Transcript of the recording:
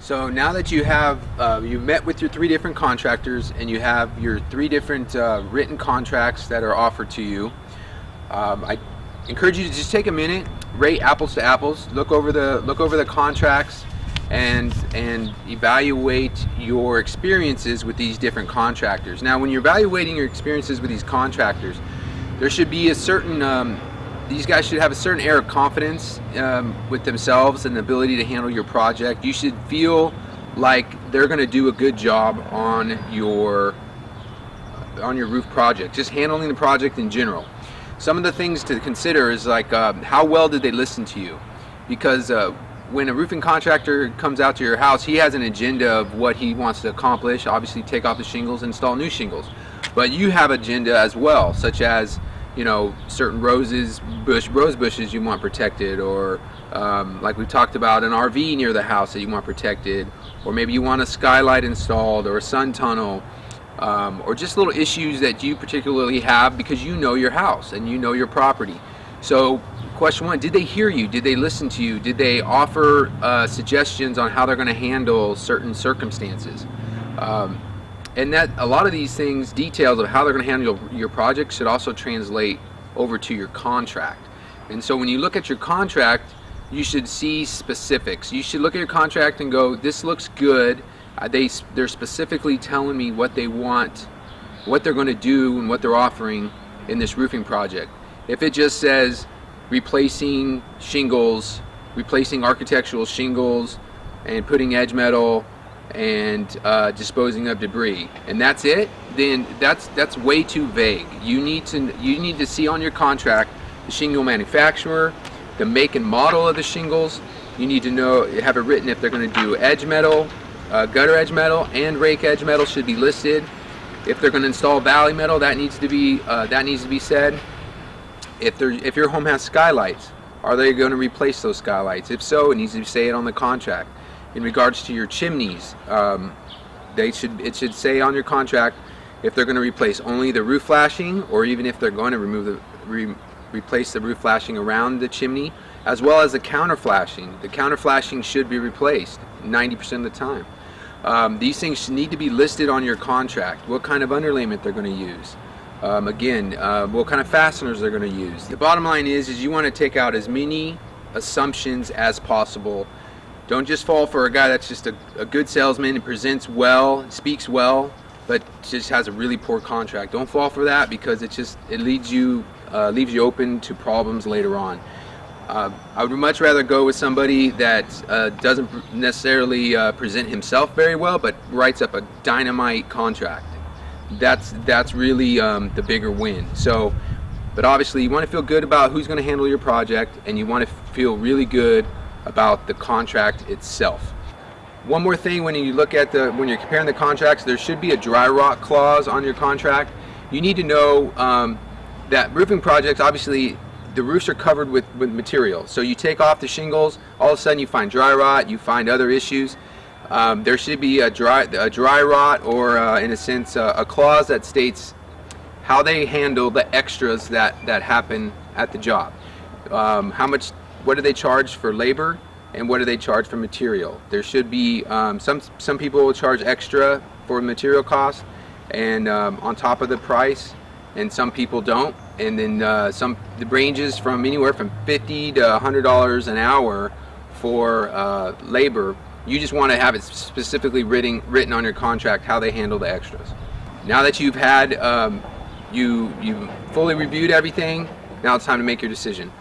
So now that you have you met with your three different contractors and you have your three different written contracts that are offered to you, I encourage you to just take a minute, rate apples to apples, look over the contracts, and evaluate your experiences with these different contractors. Now, when you're evaluating your experiences with these contractors, there should be a certain these guys should have a certain air of confidence with themselves and the ability to handle your project. You should feel like they're going to do a good job on your roof project, just handling the project in general. Some of the things to consider is like how well did they listen to you? Because when a roofing contractor comes out to your house, he has an agenda of what he wants to accomplish. Obviously, take off the shingles, install new shingles. But you have agenda as well, such as, you know, certain rose bushes you want protected, or like we talked about, an RV near the house that you want protected, or maybe you want a skylight installed or a sun tunnel, or just little issues that you particularly have because you know your house and you know your property. So question one, did they hear you? Did they listen to you? Did they offer suggestions on how they're going to handle certain circumstances? And that a lot of these things, details of how they're going to handle your project, should also translate over to your contract. And so when you look at your contract, you should see specifics. You should look at your contract and go, this looks good. They're specifically telling me what they want, what they're going to do, and what they're offering in this roofing project. If it just says replacing shingles, replacing architectural shingles, and putting edge metal, and disposing of debris, and that's it, then that's way too vague. You need to see on your contract the shingle manufacturer, the make and model of the shingles. You need to have it written if they're going to do edge metal, gutter edge metal, and rake edge metal should be listed. If they're going to install valley metal, that needs to be said. If your home has skylights, are they going to replace those skylights? If so, it needs to say it on the contract. In regards to your chimneys, it should say on your contract if they're going to replace only the roof flashing, or even if they're going to replace the roof flashing around the chimney, as well as the counter flashing. The counter flashing should be replaced 90% of the time. These things need to be listed on your contract. What kind of underlayment they're going to use. What kind of fasteners they're going to use. The bottom line is you want to take out as many assumptions as possible. Don't just fall for a guy that's just a good salesman and presents well, speaks well, but just has a really poor contract. Don't fall for that, because it leaves you open to problems later on. I would much rather go with somebody that doesn't necessarily present himself very well, but writes up a dynamite contract. That's really the bigger win. So, but obviously you want to feel good about who's going to handle your project, and you want to feel really good about the contract itself. One more thing, when you look at when you're comparing the contracts, there should be a dry rot clause on your contract. You need to know that roofing projects, obviously the roofs are covered with material. So you take off the shingles, all of a sudden you find dry rot, you find other issues. There should be a dry rot, or in a sense a clause that states how they handle the extras that happen at the job. What do they charge for labor, and what do they charge for material? There should be some people will charge extra for material costs and on top of the price, and some people don't. And then the ranges from anywhere from $50 to $100 an hour for labor. You just want to have it specifically written on your contract how they handle the extras. Now that you've had you fully reviewed everything, now it's time to make your decision.